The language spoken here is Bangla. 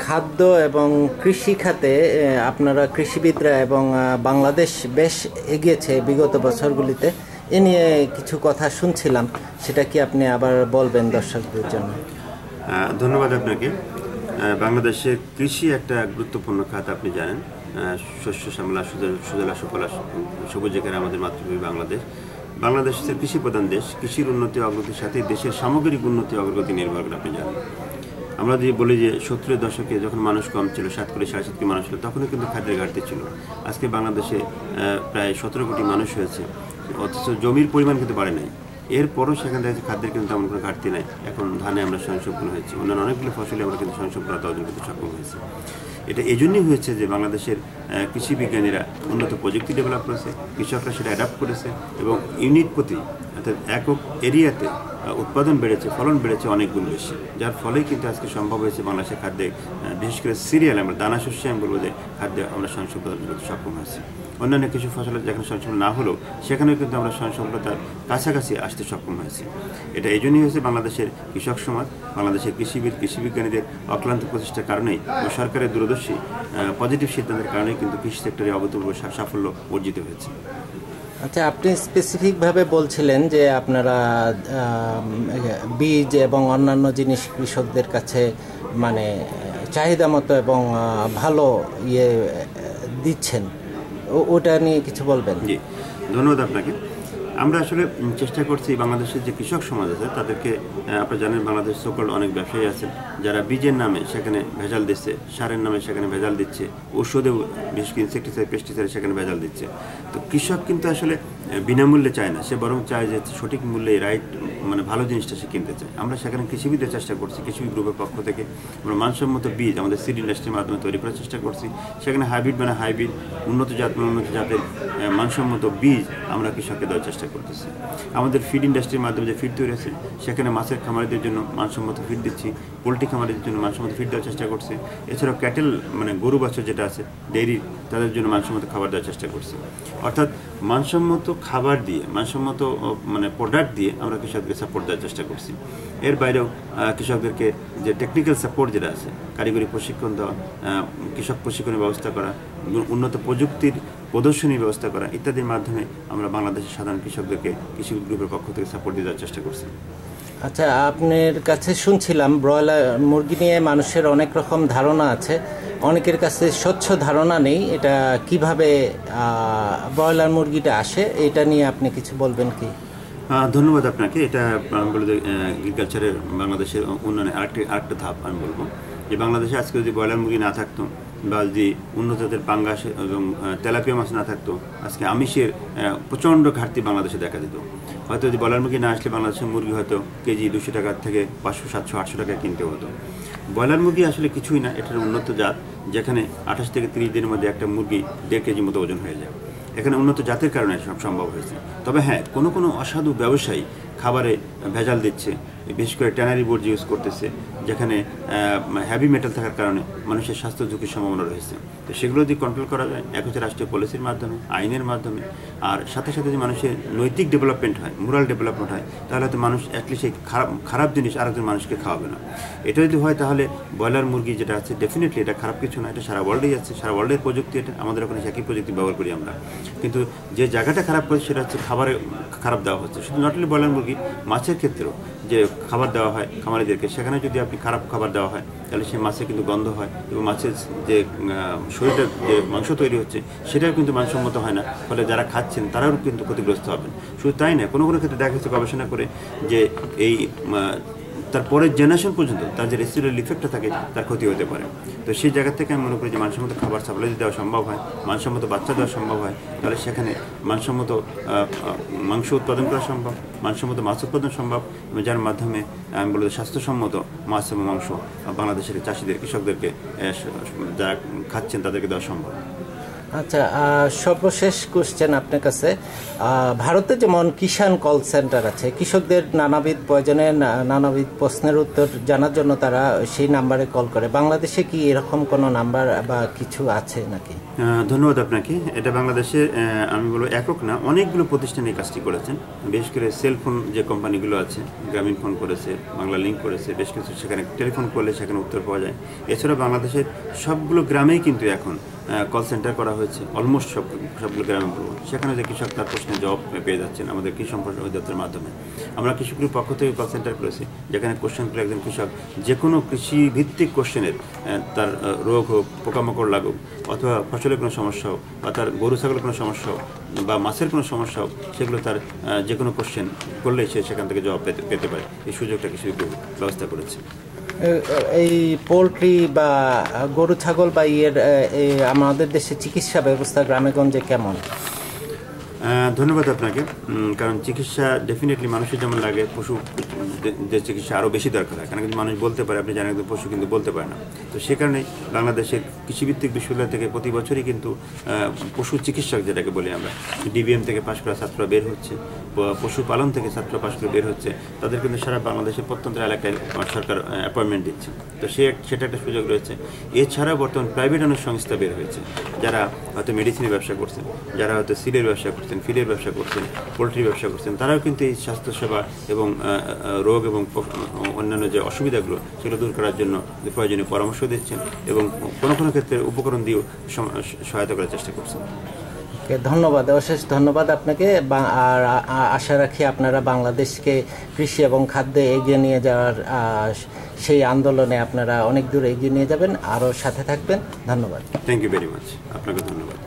খাদ্য এবং কৃষি খাতে আপনারা কৃষিবিদরা এবং বাংলাদেশ বেশ এগিয়েছে বিগত বছরগুলিতে, এ নিয়ে কিছু কথা শুনছিলাম, সেটা কি আপনি আবার বলবেন দর্শকদের জন্য? ধন্যবাদ আপনাকে। বাংলাদেশের কৃষি একটা গুরুত্বপূর্ণ খাত, আপনি জানেন। শস্য শ্যামলা সুজলা সুফলা সবুজের আমাদের মাতৃভূমি বাংলাদেশের কৃষি প্রধান দেশ। কৃষির উন্নতি অগ্রগতির সাথে দেশের সামগ্রিক উন্নতি অগ্রগতি নির্ভর করে, আপনি জানেন। আমরা যদি বলি যে 70-এর দশকে যখন মানুষ কম ছিল, 7 কোটি 7.5 কোটি মানুষ ছিল, তখনও কিন্তু খাদ্যের ঘাটতি ছিল। আজকে বাংলাদেশে প্রায় 17 কোটি মানুষ হয়েছে, অথচ জমির পরিমাণ কিন্তু বাড়ে নাই। এরপরও সেখান থেকে খাদ্যের কিন্তু তেমন কোনো ঘাটতি নাই। এখন ধানে আমরা স্বয়ংসম্পূর্ণ হয়েছি, অন্যান্য অনেকগুলো ফসলে আমরা কিন্তু স্বয়ংসম্পূর্ণতা অর্জন করতে সক্ষম হয়েছি। এটা এজন্যই হয়েছে যে বাংলাদেশের কৃষি বিজ্ঞানীরা উন্নত প্রযুক্তি ডেভেলপ করেছে, কৃষকরা সেটা অ্যাডাপ্ট করেছে এবং ইউনিট প্রতি অর্থাৎ একক এরিয়াতে উৎপাদন বেড়েছে, ফলন বেড়েছে অনেক গুণ বেশি, যার ফলেই কিন্তু আজকে সম্ভব হয়েছে বাংলাদেশের খাদ্যে, বিশেষ করে সিরিয়াল, আমরা দানা শস্যে আমি বলবো যে খাদ্যে আমরা স্বয়ংসম্পূর্ণতা অর্জন করতে সক্ষম হয়েছি। অন্যান্য কিছু ফসলের যেখানে স্বয়ংসম্পূর্ণ না হলেও সেখানেও কিন্তু আমরা স্বয়ংসম্পূর্ণতার কাছাকাছি আসতে সক্ষম হয়েছি। এটা এই জন্যই হয়েছে বাংলাদেশের কৃষক সমাজ, বাংলাদেশের কৃষিবিদ, কৃষি বিজ্ঞানীদের অক্লান্ত প্রচেষ্টার কারণেই ও সরকারের দূরদর্শী পজিটিভ সিদ্ধান্তের কারণেই কিন্তু কৃষি সেক্টরে অভূতপূর্ব সাফল্য অর্জিত হয়েছে। আচ্ছা, আপনি স্পেসিফিকভাবে বলছিলেন যে আপনারা বীজ এবং অন্যান্য জিনিস কৃষকদের কাছে মানে চাহিদা মতো এবং ভালো দিচ্ছেন, ওটা নিয়ে কিছু বলবেন? জি, ধন্যবাদ আপনাকে। আমরা আসলে চেষ্টা করছি বাংলাদেশের যে কৃষক সমাজ আছে তাদেরকে, আপনারা জানেন বাংলাদেশ সকল অনেক ব্যবসায়ী আছেন যারা বীজের নামে সেখানে ভেজাল দিচ্ছে, সারের নামে সেখানে ভেজাল দিচ্ছে, ওষুধেও বিশেষ করে ইনসেক্টিসাইড পেস্টিসাইড সেখানে ভেজাল দিচ্ছে। তো কৃষক কিন্তু আসলে বিনামূল্যে চায় না, সে বরং চায় যে সঠিক মূল্যে রাইট মানে ভালো জিনিসটা সে কিনতে চায়। আমরা সেখানে কৃষিবিদের চেষ্টা করছি, কৃষি গ্রুপের পক্ষ থেকে আমরা মানসম্মত বীজ আমাদের সিড ইন্ডাস্ট্রির মাধ্যমে তৈরি করার চেষ্টা করছি। সেখানে হাইব্রিড উন্নত জাতের মানসম্মত বীজ আমরা কৃষককে দেওয়ার চেষ্টা করতেছি। আমাদের ফিড ইন্ডাস্ট্রির মাধ্যমে যে ফিড তৈরি আছে সেখানে মাছের খামারিদের জন্য মানসম্মত ফিড দিচ্ছি, পোলট্রি খামারিদের জন্য মানসম্মত ফিড দেওয়ার চেষ্টা করছি। এছাড়াও ক্যাটেল মানে গরু বাছুর যেটা আছে ডেইরি, তাদের জন্য মানসম্মত খাবার দেওয়ার চেষ্টা করছি। অর্থাৎ মানসম্মত খাবার দিয়ে, মানসম্মত মানে প্রোডাক্ট দিয়ে আমরা কৃষকদের সাপোর্ট দেওয়ার চেষ্টা করছি। এর বাইরেও কৃষকদেরকে যে টেকনিক্যাল সাপোর্ট যেটা আছে, কারিগরি প্রশিক্ষণ দেওয়া, কৃষক প্রশিক্ষণের ব্যবস্থা করা, উন্নত প্রযুক্তির প্রদর্শনীর ব্যবস্থা করা ইত্যাদির মাধ্যমে আমরা বাংলাদেশের সাধারণ কৃষকদেরকে কৃষি গ্রুপের পক্ষ থেকে সাপোর্ট দেওয়ার চেষ্টা করছি। আচ্ছা, আপনার কাছে শুনছিলাম ব্রয়লার মুরগি নিয়ে মানুষের অনেক রকম ধারণা আছে, অনেকের কাছে স্বচ্ছ ধারণা নেই। এটা কিভাবে ব্রয়লার মুরগিটা আসে, এটা নিয়ে আপনি কিছু বলবেন কি? ধন্যবাদ আপনাকে। এটা আমি বলবো এগ্রিকালচারের বাংলাদেশের উন্নয়নে আরেকটা ধাপ আমি বলবো যে বাংলাদেশে আজকে যদি ব্রয়লার মুরগি না থাকতো বা যদি উন্নত জাতের পাঙ্গাস এবং তেলাপিয়া মাছ না থাকতো, আজকে আমিষের প্রচণ্ড ঘাটতি বাংলাদেশে দেখা দিত। হয়তো যদি ব্রয়লার মুরগি না আসলে বাংলাদেশের মুরগি হয়তো কেজি 200 টাকা থেকে 500, 700, 800 টাকায় কিনতে হতো। ব্রয়লার মুরগি আসলে কিছুই না, এটার উন্নত জাত, যেখানে 28 থেকে 30 দিনের মধ্যে একটা মুরগি 1.5 কেজি মতো ওজন হয়ে যায়। এখানে উন্নত জাতের কারণে সব সম্ভব হয়েছে। তবে হ্যাঁ, কোনো অসাধু ব্যবসায়ী খাবারে ভেজাল দিচ্ছে, বিশেষ করে ট্যানারি বোর্ড ইউজ করতেছে, যেখানে হেভি মেটাল থাকার কারণে মানুষের স্বাস্থ্য ঝুঁকির সম্ভাবনা রয়েছে। তো সেগুলো যদি কন্ট্রোল করা যায়, এক হচ্ছে রাষ্ট্রীয় পলিসির মাধ্যমে, আইনের মাধ্যমে, আর সাথে সাথে যদি মানুষের নৈতিক ডেভেলপমেন্ট হয়, মোরাল ডেভেলপমেন্ট হয়, তাহলে হয়তো মানুষ অ্যাটলিস্ট এই খারাপ জিনিস আরেকজন মানুষকে খাওয়াবে না। এটা যদি হয় তাহলে ব্রয়লার মুরগি যেটা আছে ডেফিনেটলি এটা খারাপ কিছু না, এটা সারা ওয়ার্ল্ডেই আছে, সারা ওয়ার্ল্ডের প্রযুক্তি, এটা আমাদের ওখানে একই প্রযুক্তি ব্যবহার করি আমরা। কিন্তু যে জায়গাটা খারাপ করে সেটা হচ্ছে খাবারে খারাপ দেওয়া হচ্ছে। শুধু নট অনলি ব্রয়লার মুরগি, মাছের ক্ষেত্রেও যে খাবার দেওয়া হয় খামারিদেরকে, সেখানে যদি আপনি খারাপ খাবার দেওয়া হয় তাহলে সেই মাছে কিন্তু গন্ধ হয় এবং মাছের যে শরীরের যে মাংস তৈরি হচ্ছে সেটাও কিন্তু মানসম্মত হয় না, ফলে যারা খাচ্ছেন তারাও কিন্তু ক্ষতিগ্রস্ত হবেন। শুধু তাই না, কোনো ক্ষেত্রে দেখা গেছে গবেষণা করে যে এই তারপরের জেনারেশন পর্যন্ত তার যে রেসিডুয়াল ইফেক্টটা থাকে তার ক্ষতি হতে পারে। তো সেই জায়গা থেকে আমি মনে করি যে মানসম্মত খাবার সাপ্লাই দেওয়া সম্ভব হয়, মানসম্মত বাচ্চা দেওয়া সম্ভব হয়, তাহলে সেখানে মানসম্মত মাংস উৎপাদন করা সম্ভব, মানসম্মত মাছ উৎপাদন সম্ভব, যার মাধ্যমে আমি বলবো স্বাস্থ্যসম্মত মাছ এবং মাংস বাংলাদেশের চাষিদের, কৃষকদেরকে যারা খাচ্ছেন তাদেরকে দেওয়া সম্ভব। আচ্ছা, সর্বশেষ কোশ্চেন আপনার কাছে। ভারতে যেমন কিষাণ কল সেন্টার আছে, কৃষকদের নানাবিধ প্রয়োজনে নানাবিধ প্রশ্নের উত্তর জানার জন্য তারা সেই নাম্বারে কল করে। বাংলাদেশে কি এরকম কোনো নাম্বার বা কিছু আছে নাকি? ধন্যবাদ আপনাকে। এটা বাংলাদেশে আমি বলবো একক না, অনেকগুলো প্রতিষ্ঠান এই কাজটি করেছেন। বিশেষ করে সেলফোন যে কোম্পানিগুলো আছে, গ্রামীণ ফোন করেছে, বাংলা লিঙ্ক করেছে, বেশ কিছু সেখানে টেলিফোন করলে সেখানে উত্তর পাওয়া যায়। এছাড়া বাংলাদেশের সবগুলো গ্রামেই কিন্তু এখন কল সেন্টার করা হয়েছে, অলমোস্ট সবগুলো গ্রামে বলবো। সেখানে যে কৃষক তার প্রশ্নের জবাব পেয়ে যাচ্ছেন আমাদের কৃষি সম্প্রসারণ অধিদপ্তরের মাধ্যমে। আমরা কৃষকদের পক্ষ থেকে কল সেন্টার করেছি, যেখানে কোশ্চেন করে একজন কৃষক যে কোনো কৃষি ভিত্তিক কোশ্চেনের, তার রোগ হোক, পোকামাকড় লাগুক, অথবা ফসলের কোনো সমস্যা হোক, বা তার গরু ছাগলের কোনো সমস্যা হোক, বা মাছের কোনো সমস্যা হোক, সেগুলো তার যে কোনো কোশ্চেন করলেই সে সেখান থেকে জবাব পেতে পারে। এই সুযোগটা কৃষকদের ব্যবস্থা করেছে। এই পোলট্রি বা গরু ছাগল বা আমাদের দেশে চিকিৎসা ব্যবস্থা গ্রামেগঞ্জে কেমন? ধন্যবাদ আপনাকে। কারণ চিকিৎসা ডেফিনেটলি মানুষের যেমন লাগে, পশু যে চিকিৎসা আরও বেশি দরকার হয়, কারণ কিন্তু মানুষ বলতে পারে, আপনি জানেন পশু কিন্তু বলতে পারে না। তো সে কারণেই বাংলাদেশের কৃষিভিত্তিক বিশ্ববিদ্যালয় থেকে প্রতি বছরই কিন্তু পশু চিকিৎসক যেটাকে বলি আমরা, ডিবিএম থেকে পাশ করা ছাত্ররা বের হচ্ছে, পশুপালন থেকে ছাত্র পাশ করে বের হচ্ছে। তাদের কিন্তু সারা বাংলাদেশের প্রত্যন্ত এলাকায় সরকার অ্যাপয়েন্টমেন্ট দিচ্ছে। তো সেটা একটা সুযোগ রয়েছে। এছাড়া বর্তমান প্রাইভেট অনেক সংস্থা বের হয়েছে, যারা হয়তো মেডিসিনের ব্যবসা করছেন, যারা হয়তো সিলের ব্যবসা করছেন, ফিলের ব্যবসা করছেন, পোলট্রির ব্যবসা করছেন, তারাও কিন্তু এই স্বাস্থ্যসেবা এবং রোগ এবং অন্যান্য যে অসুবিধাগুলো সেগুলো দূর করার জন্য প্রয়োজনীয় পরামর্শ দিচ্ছেন এবং কোনো কোনো ক্ষেত্রে উপকরণ দিয়েও সহায়তা করার চেষ্টা করছেন। ধন্যবাদ, অশেষ ধন্যবাদ আপনাকে। আর আশা রাখি আপনারা বাংলাদেশকে কৃষি এবং খাদ্যে এগিয়ে নিয়ে যাওয়ার সেই আন্দোলনে আপনারা অনেক দূর এগিয়ে নিয়ে যাবেন, আরও সাথে থাকবেন। ধন্যবাদ। Thank you very much. আপনাকে ধন্যবাদ।